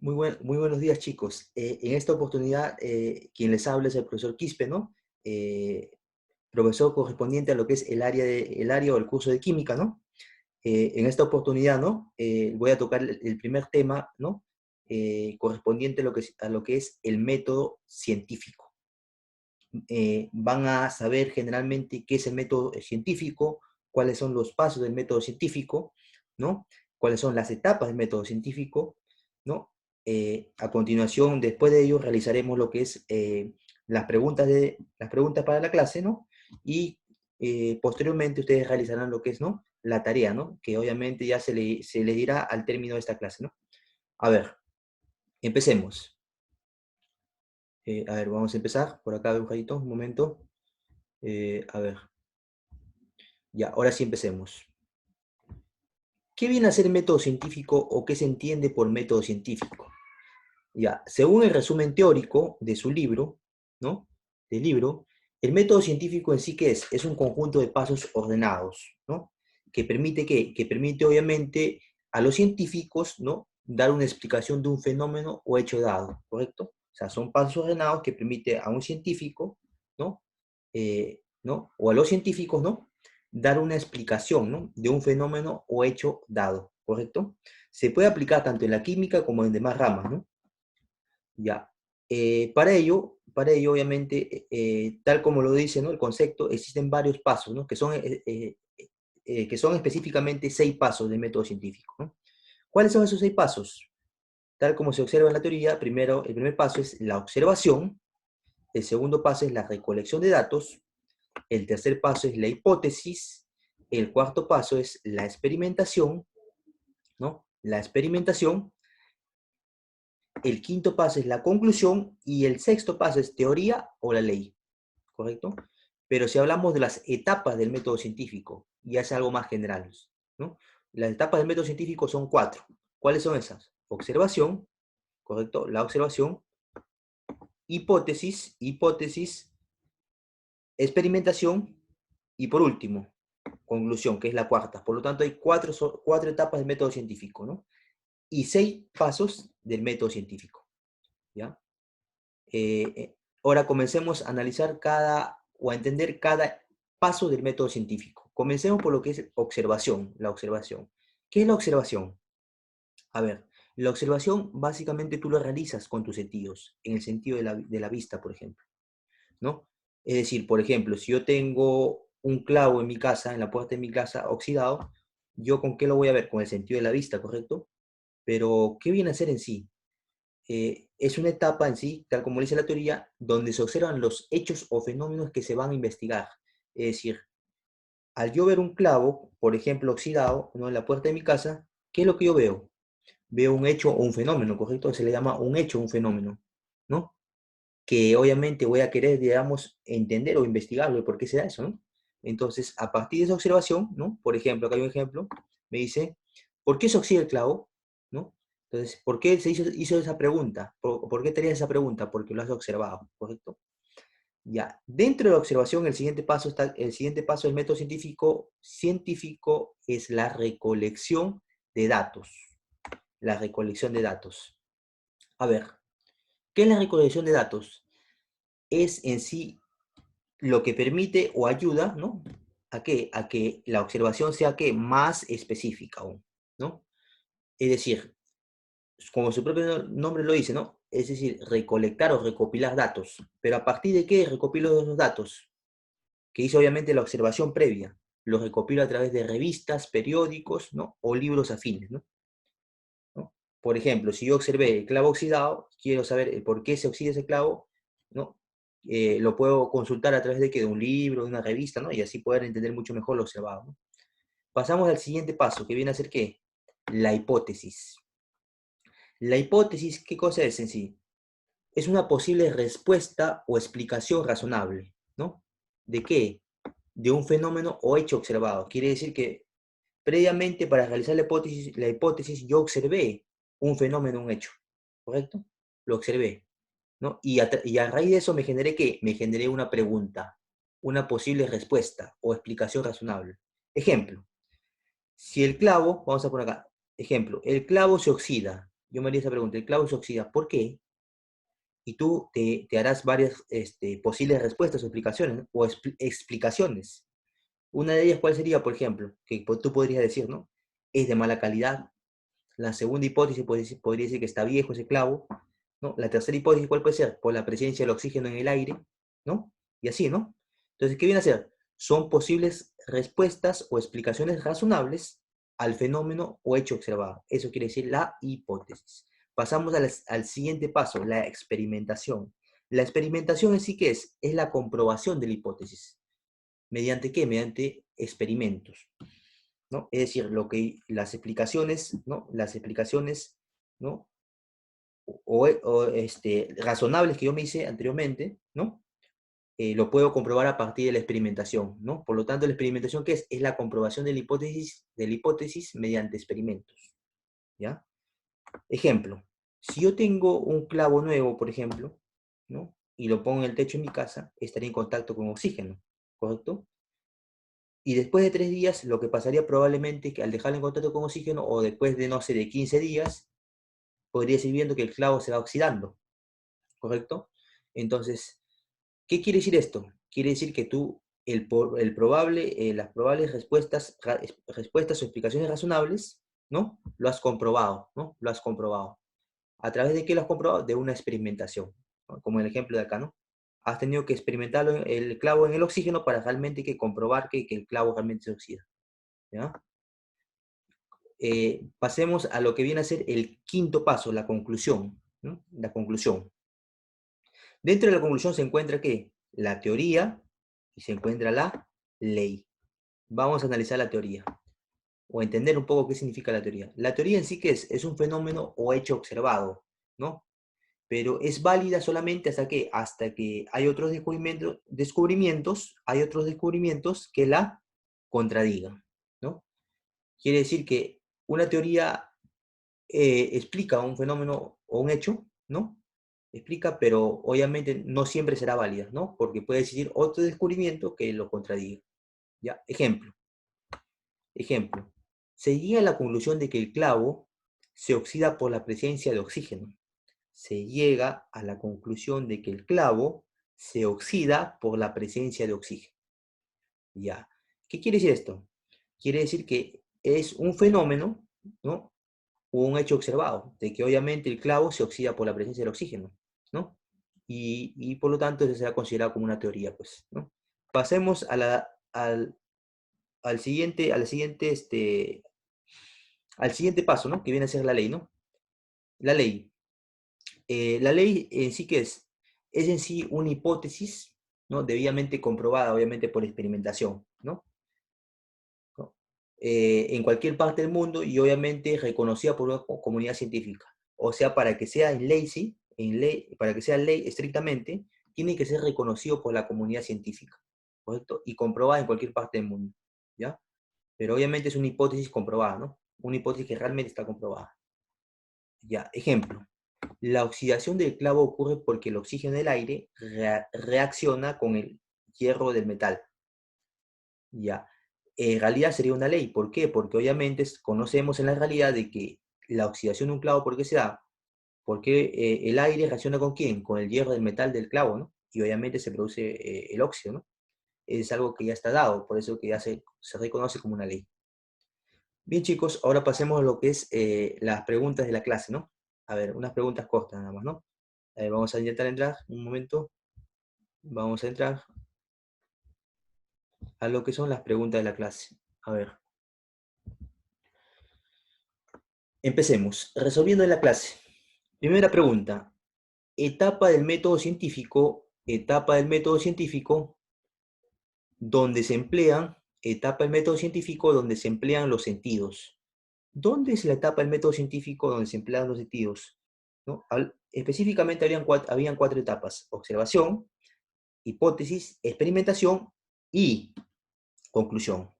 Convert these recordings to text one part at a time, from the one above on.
Muy buenos días, chicos. En esta oportunidad, quien les habla es el profesor Quispe, ¿no? Profesor correspondiente a lo que es el área o el curso de química, ¿no? En esta oportunidad, ¿no? Voy a tocar el primer tema, ¿no? Correspondiente a lo que es el método científico. Van a saber generalmente qué es el método científico, cuáles son los pasos del método científico, ¿no? Cuáles son las etapas del método científico, ¿no? A continuación, después de ello, realizaremos lo que es las preguntas para la clase, ¿no? Y posteriormente ustedes realizarán lo que es, ¿no? La tarea, ¿no? Que obviamente ya se le dirá al término de esta clase, ¿no? A ver, empecemos. A ver, vamos a empezar. Por acá, un momento. A ver. Ya, ahora sí empecemos. ¿Qué viene a ser método científico o qué se entiende por método científico? Ya, según el resumen teórico de su libro, ¿no? Del libro, el método científico en sí, ¿qué es? Es un conjunto de pasos ordenados, ¿no? Que permite obviamente a los científicos, ¿no? Dar una explicación de un fenómeno o hecho dado, ¿correcto? O sea, son pasos ordenados que permite a un científico, ¿no? ¿No? O a los científicos, ¿no? Dar una explicación, ¿no? De un fenómeno o hecho dado, ¿correcto? Se puede aplicar tanto en la química como en demás ramas, ¿no? Ya. Para ello, obviamente, tal como lo dice, ¿no? El concepto, existen varios pasos, ¿no? Que son específicamente 6 pasos del método científico, ¿no? ¿Cuáles son esos 6 pasos? Tal como se observa en la teoría, primero, el primer paso es la observación, el segundo paso es la recolección de datos, el tercer paso es la hipótesis, el cuarto paso es la experimentación, ¿no? La experimentación, el quinto paso es la conclusión y el sexto paso es teoría o la ley, ¿correcto? Pero si hablamos de las etapas del método científico, ya es algo más general, ¿no? Las etapas del método científico son 4. ¿Cuáles son esas? Observación, ¿correcto? La observación, hipótesis, experimentación y por último, conclusión, que es la cuarta. Por lo tanto, hay 4 etapas del método científico, ¿no? Y 6 pasos del método científico, ¿ya? Ahora comencemos a analizar o a entender cada paso del método científico. Comencemos por lo que es observación, la observación. ¿Qué es la observación? A ver, la observación básicamente tú lo realizas con tus sentidos, en el sentido de la vista, por ejemplo, ¿no? Es decir, por ejemplo, si yo tengo un clavo en mi casa, en la puerta de mi casa, oxidado, ¿yo con qué lo voy a ver? Con el sentido de la vista, ¿correcto? Pero, ¿qué viene a ser en sí? Es una etapa en sí, tal como dice la teoría, donde se observan los hechos o fenómenos que se van a investigar. Es decir, al yo ver un clavo, por ejemplo, oxidado, ¿no? En la puerta de mi casa, ¿qué es lo que yo veo? Veo un hecho o un fenómeno, ¿correcto? Se le llama un hecho o un fenómeno, ¿no? Que obviamente voy a querer, digamos, entender o investigarlo, y por qué será eso, ¿no? Entonces, a partir de esa observación, ¿no? Por ejemplo, acá hay un ejemplo, me dice, ¿por qué se oxida el clavo? ¿No? Entonces, ¿por qué hizo esa pregunta? ¿Por qué tenías esa pregunta? Porque lo has observado, ¿correcto? Ya, dentro de la observación, el siguiente paso del método científico es la recolección de datos. La recolección de datos. A ver, ¿qué es la recolección de datos? Es en sí lo que permite o ayuda, ¿no? ¿A qué? A que la observación sea ¿qué? Más específica aún, ¿no? Es decir, como su propio nombre lo dice, ¿no? Es decir, recolectar o recopilar datos. Pero ¿a partir de qué recopilo esos datos? Que hizo obviamente la observación previa. Los recopilo a través de revistas, periódicos, ¿no? O libros afines, ¿no? ¿No? Por ejemplo, si yo observé el clavo oxidado, quiero saber el por qué se oxida ese clavo, ¿no? Lo puedo consultar a través de un libro, de una revista, ¿no? Y así poder entender mucho mejor lo observado, ¿no? Pasamos al siguiente paso, que viene a ser ¿qué? La hipótesis. La hipótesis, ¿qué cosa es en sí? Es una posible respuesta o explicación razonable, ¿no? ¿De qué? De un fenómeno o hecho observado. Quiere decir que previamente para realizar la hipótesis yo observé un fenómeno, un hecho, ¿correcto? Lo observé, ¿no? Y a raíz de eso me generé ¿qué? Me generé una pregunta, una posible respuesta o explicación razonable. Ejemplo, si el clavo, vamos a poner acá, ejemplo, el clavo se oxida. yo me haría esa pregunta, el clavo se oxida, ¿por qué? Y tú te harás varias posibles respuestas o explicaciones, ¿no? O explicaciones. Una de ellas, ¿cuál sería, por ejemplo? Que tú podrías decir, ¿no? Es de mala calidad. La segunda hipótesis podría decir que está viejo ese clavo, ¿no? La tercera hipótesis, ¿cuál puede ser? Por la presencia del oxígeno en el aire, ¿no? Y así, ¿no? Entonces, ¿qué viene a ser? Son posibles respuestas o explicaciones razonables al fenómeno o hecho observado. Eso quiere decir la hipótesis. Pasamos al siguiente paso, la experimentación. La experimentación en sí, ¿qué es? Es la comprobación de la hipótesis. ¿Mediante qué? Mediante experimentos, ¿no? Es decir, las explicaciones, ¿no? Las explicaciones, ¿no? Razonables que yo me hice anteriormente, ¿no? Lo puedo comprobar a partir de la experimentación, ¿no? Por lo tanto, la experimentación, ¿qué es? Es la comprobación de la hipótesis mediante experimentos, ¿ya? Ejemplo, si yo tengo un clavo nuevo, por ejemplo, ¿no? Y lo pongo en el techo de mi casa, estaría en contacto con oxígeno, ¿correcto? Y después de 3 días, lo que pasaría probablemente es que al dejarlo en contacto con oxígeno, o después de, no sé, de 15 días, podría ir viendo que el clavo se va oxidando, ¿correcto? Entonces, ¿qué quiere decir esto? Quiere decir que tú, las probables respuestas o explicaciones razonables, ¿no? Lo has comprobado, ¿no? Lo has comprobado. ¿A través de qué lo has comprobado? De una experimentación, ¿no? Como el ejemplo de acá, ¿no? Has tenido que experimentarlo el clavo en el oxígeno para realmente comprobar que el clavo realmente se oxida, ¿ya? Pasemos a lo que viene a ser el quinto paso, la conclusión, ¿no? La conclusión. Dentro de la conclusión se encuentra ¿qué? La teoría y se encuentra la ley. Vamos a analizar la teoría o entender un poco qué significa la teoría. La teoría en sí, ¿qué es? Es un fenómeno o hecho observado, ¿no? Pero es válida solamente hasta que hay otros hay otros descubrimientos que la contradigan, ¿no? Quiere decir que una teoría explica un fenómeno o un hecho, ¿no? Explica, pero obviamente no siempre será válida, ¿no? Porque puede existir otro descubrimiento que lo contradiga. ¿Ya? Ejemplo. Se llega a la conclusión de que el clavo se oxida por la presencia de oxígeno. Se llega a la conclusión de que el clavo se oxida por la presencia de oxígeno. ¿Ya? ¿Qué quiere decir esto? Quiere decir que es un fenómeno, ¿no? O un hecho observado, de que obviamente el clavo se oxida por la presencia del oxígeno, ¿no? Y por lo tanto eso será considerado como una teoría, pues, ¿no? Pasemos al siguiente paso, ¿no? Que viene a ser la ley, ¿no? La ley. La ley en sí, ¿qué es? Es en sí una hipótesis, ¿no? Debidamente comprobada, obviamente, por experimentación, ¿no? ¿No? En cualquier parte del mundo y obviamente reconocida por una comunidad científica. O sea, para que sea para que sea ley estrictamente, tiene que ser reconocido por la comunidad científica, ¿correcto? Y comprobada en cualquier parte del mundo, ¿ya? Pero obviamente es una hipótesis comprobada, ¿no? Una hipótesis que realmente está comprobada. Ya, ejemplo. La oxidación del clavo ocurre porque el oxígeno del aire reacciona con el hierro del metal. Ya. En realidad sería una ley. ¿Por qué? Porque obviamente conocemos en la realidad de que la oxidación de un clavo, ¿por qué se da? Porque el aire reacciona con quién? Con el hierro del metal del clavo, ¿no? Y obviamente se produce el óxido, ¿no? Es algo que ya está dado, por eso que ya se reconoce como una ley. Bien, chicos, ahora pasemos a lo que es las preguntas de la clase, ¿no? A ver, unas preguntas cortas nada más, ¿no? Vamos a intentar entrar, un momento. Vamos a entrar a lo que son las preguntas de la clase. A ver, empecemos. Resolviendo en la clase. Primera pregunta. Etapa del método científico donde se emplean, etapa del método científico donde se emplean los sentidos. ¿Dónde es la etapa del método científico donde se emplean los sentidos? ¿No? Específicamente habían 4 etapas: observación, hipótesis, experimentación y conclusión.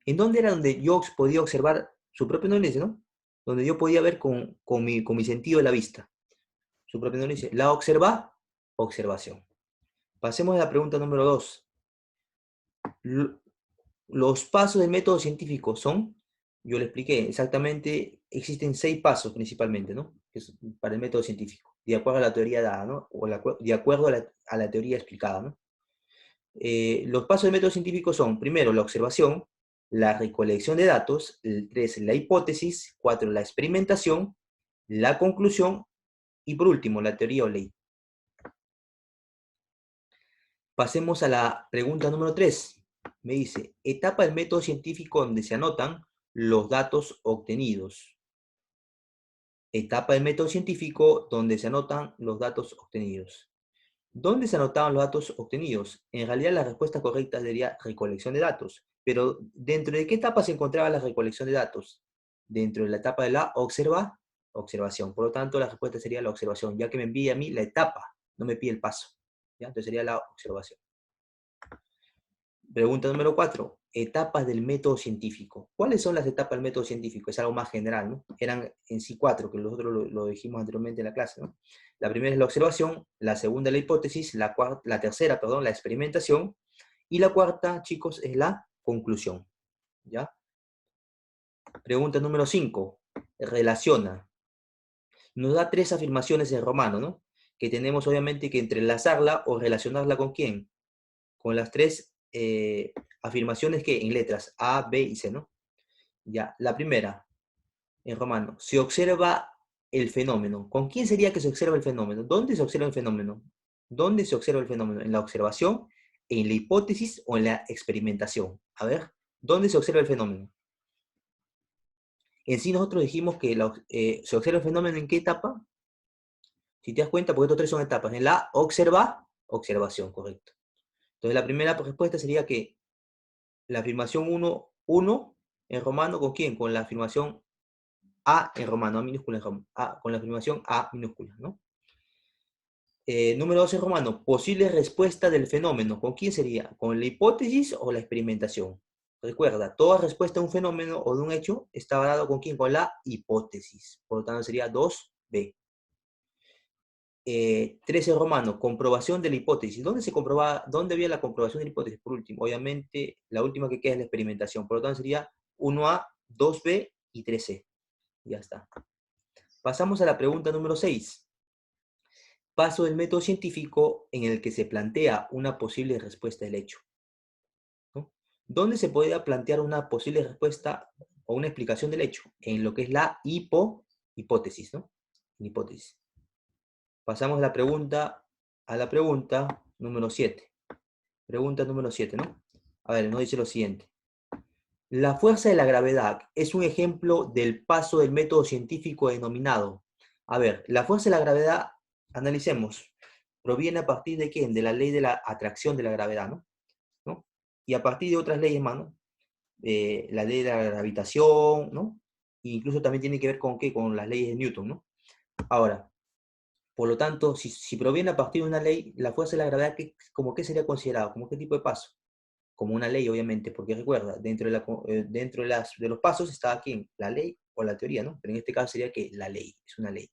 ¿En dónde era donde yo podía observar? Su propio nombre dice, ¿no? Donde yo podía ver con mi sentido de la vista. Su propio nombre dice, la observación. Pasemos a la pregunta número 2. Los pasos del método científico son, yo le expliqué, exactamente existen 6 pasos principalmente, ¿no? Para el método científico, de acuerdo a la teoría dada, ¿no? O de acuerdo a la teoría explicada, ¿no? Los pasos del método científico son, primero, la observación, la recolección de datos, el 3, la hipótesis, 4, la experimentación, la conclusión y por último, la teoría o ley. Pasemos a la pregunta número 3. Me dice, etapa del método científico donde se anotan los datos obtenidos. Etapa del método científico donde se anotan los datos obtenidos. ¿Dónde se anotaban los datos obtenidos? En realidad la respuesta correcta sería recolección de datos. Pero ¿dentro de qué etapa se encontraba la recolección de datos? Dentro de la etapa de la observación. Por lo tanto, la respuesta sería la observación, ya que me envía a mí la etapa, no me pide el paso. ¿Ya? Entonces sería la observación. Pregunta número 4. Etapas del método científico. ¿Cuáles son las etapas del método científico? Es algo más general, ¿no? Eran en sí 4, que nosotros lo dijimos anteriormente en la clase, ¿no? La primera es la observación, la segunda la hipótesis, la tercera, perdón, la experimentación, y la cuarta, chicos, es la conclusión, ¿ya? Pregunta número 5. Relaciona. Nos da 3 afirmaciones en romano, ¿no? Que tenemos obviamente que entrelazarla o relacionarla con quién. Con las 3 afirmaciones que en letras A, B y C, ¿no? Ya, la primera, en romano, se observa el fenómeno. ¿Con quién sería que se observa el fenómeno? ¿Dónde se observa el fenómeno? ¿Dónde se observa el fenómeno? ¿En la observación, en la hipótesis o en la experimentación? A ver, ¿dónde se observa el fenómeno? En sí nosotros dijimos que se observa el fenómeno ¿en qué etapa? Si te das cuenta, porque estos 3 son etapas. En la observación, correcto. Entonces la primera respuesta sería que la afirmación 1 en romano, ¿con quién? Con la afirmación A en romano, A minúscula en romano, con la afirmación A minúscula, ¿no? Número 2 en romano, posible respuesta del fenómeno. ¿Con quién sería? ¿Con la hipótesis o la experimentación? Recuerda, toda respuesta a un fenómeno o de un hecho está dado con quién? Con la hipótesis. Por lo tanto, sería 2B. 13 romano, comprobación de la hipótesis. ¿Dónde se comprobaba, dónde había la comprobación de la hipótesis? Por último, obviamente, la última que queda es la experimentación. Por lo tanto, sería 1A, 2B y 3C. Ya está. Pasamos a la pregunta número 6. Paso del método científico en el que se plantea una posible respuesta del hecho, ¿no? ¿Dónde se podría plantear una posible respuesta o una explicación del hecho? En lo que es la hipótesis, ¿no? Hipótesis. Pasamos a la pregunta número 7. Pregunta número 7, ¿no? A ver, nos dice lo siguiente. La fuerza de la gravedad es un ejemplo del paso del método científico denominado. A ver, la fuerza de la gravedad, analicemos, proviene a partir de quién? De la ley de la atracción de la gravedad, ¿no? ¿No? Y a partir de otras leyes más, ¿no? La ley de la gravitación, ¿no? E incluso también tiene que ver con qué, con las leyes de Newton, ¿no? Ahora, por lo tanto, si proviene a partir de una ley, la fuerza de la gravedad, ¿como qué sería considerado? ¿Como qué tipo de paso? Como una ley, obviamente, porque recuerda, dentro de los pasos está aquí la ley o la teoría, ¿no? Pero en este caso sería que la ley, es una ley.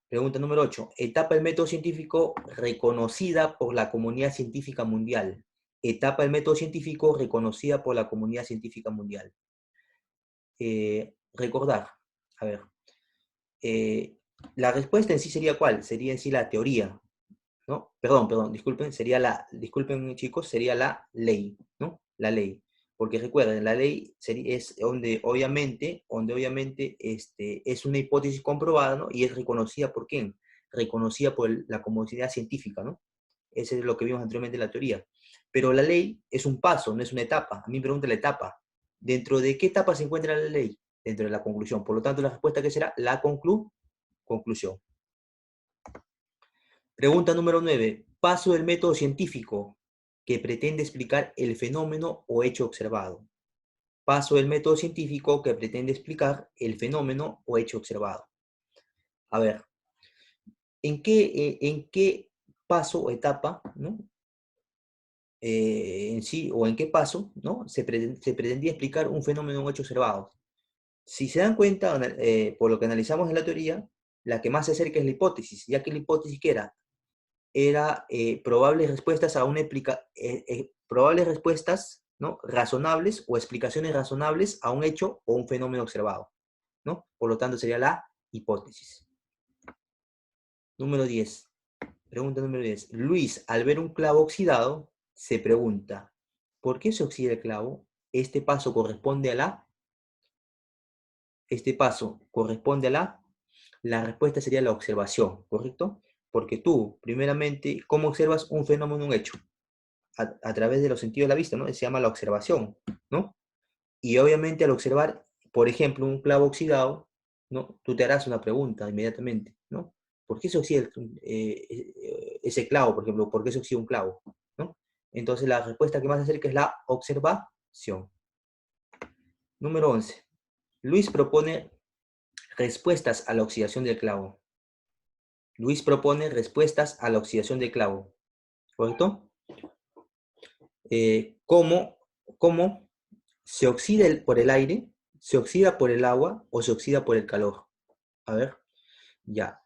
Pregunta número 8. Etapa del método científico reconocida por la comunidad científica mundial. Etapa del método científico reconocida por la comunidad científica mundial. Recordar, a ver, la respuesta en sí sería ¿cuál? Sería en sí la teoría, ¿no? Perdón, disculpen, disculpen chicos, sería la ley, ¿no? La ley. Porque recuerden, la ley es donde obviamente es una hipótesis comprobada, ¿no? Y es reconocida por quién? Reconocida por la comunidad científica, ¿no? Eso es lo que vimos anteriormente en la teoría. Pero la ley es un paso, no es una etapa. A mí me pregunta la etapa. ¿Dentro de qué etapa se encuentra la ley? Dentro de la conclusión. Por lo tanto, la respuesta que será la conclusión. Pregunta número 9. Paso del método científico que pretende explicar el fenómeno o hecho observado. Paso del método científico que pretende explicar el fenómeno o hecho observado. A ver, ¿en qué paso o etapa, ¿no? En sí, o en qué paso, ¿no? Se pretendía explicar un fenómeno o un hecho observado? Si se dan cuenta, por lo que analizamos en la teoría, la que más se acerca es la hipótesis, ya que la hipótesis que era probables respuestas a una probables respuestas ¿no? Razonables o explicaciones razonables a un hecho o un fenómeno observado, ¿no? Por lo tanto, sería la hipótesis. Número 10. Pregunta número 10. Luis, al ver un clavo oxidado, se pregunta, ¿por qué se oxida el clavo? Este paso corresponde a la respuesta sería la observación, ¿correcto? Porque tú, primeramente, ¿cómo observas un fenómeno, un hecho? A través de los sentidos de la vista, ¿no? Se llama la observación, ¿no? Y obviamente al observar, por ejemplo, un clavo oxidado, ¿no? Tú te harás una pregunta inmediatamente, ¿no? ¿Por qué se oxida ese clavo, por ejemplo? ¿Por qué se oxida un clavo? ¿No? Entonces la respuesta que más acerca es la observación. Número 11. Luis propone respuestas a la oxidación del clavo. Luis propone respuestas a la oxidación del clavo, ¿correcto? ¿Cómo se oxida por el aire, se oxida por el agua o se oxida por el calor? A ver, ya.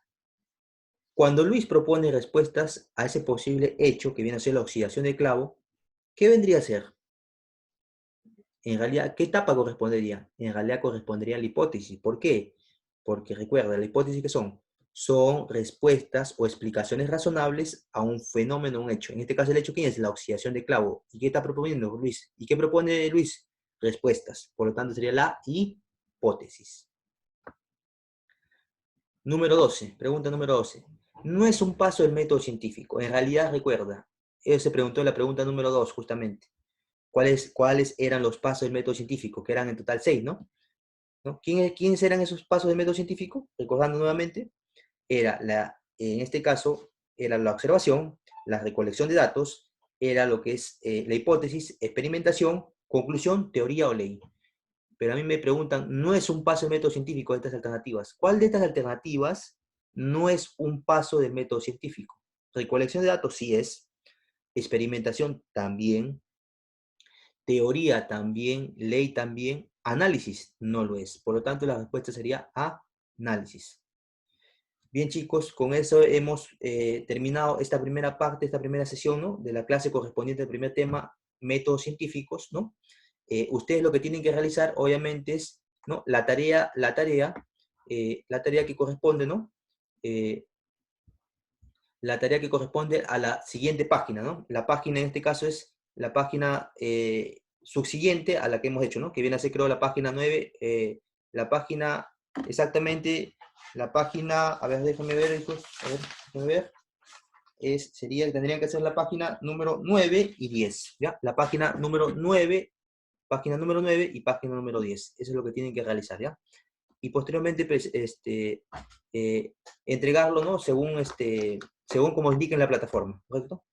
Cuando Luis propone respuestas a ese posible hecho que viene a ser la oxidación del clavo, ¿qué vendría a ser? En realidad, ¿qué etapa correspondería? En realidad correspondería a la hipótesis. ¿Por qué? Porque recuerda, la hipótesis que son respuestas o explicaciones razonables a un fenómeno, un hecho. En este caso, el hecho, ¿quién es? La oxidación de clavo. ¿Y qué está proponiendo Luis? ¿Y qué propone Luis? Respuestas. Por lo tanto, sería la hipótesis. Número 12. Pregunta número 12. No es un paso del método científico. En realidad, recuerda, él se preguntó en la pregunta número 2, justamente. ¿Cuáles eran los pasos del método científico? Que eran en total 6, ¿no? ¿No? ¿Quiénes eran esos pasos del método científico? Recordando nuevamente, en este caso, era la observación, la recolección de datos, era lo que es la hipótesis, experimentación, conclusión, teoría o ley. Pero a mí me preguntan, ¿no es un paso del método científico de estas alternativas? ¿Cuál de estas alternativas no es un paso del método científico? Recolección de datos sí es, experimentación también, teoría también, ley también, análisis no lo es. Por lo tanto, la respuesta sería análisis. Bien, chicos, con eso hemos terminado esta primera parte, esta primera sesión, ¿no? De la clase correspondiente al primer tema, métodos científicos, ¿no? Ustedes lo que tienen que realizar, obviamente, es, ¿no? La tarea que corresponde, ¿no? La tarea que corresponde a la siguiente página, ¿no? La página en este caso es la página subsiguiente a la que hemos hecho, ¿no? Que viene a ser, creo, la página 9, la página, exactamente, la página, a ver, déjame ver, hijos, a ver, déjame ver, tendrían que ser la página número 9 y 10, ¿ya? La página número 9 y página número 10. Eso es lo que tienen que realizar, ¿ya? Y posteriormente, pues, entregarlo, ¿no? Según como indica en la plataforma, ¿correcto?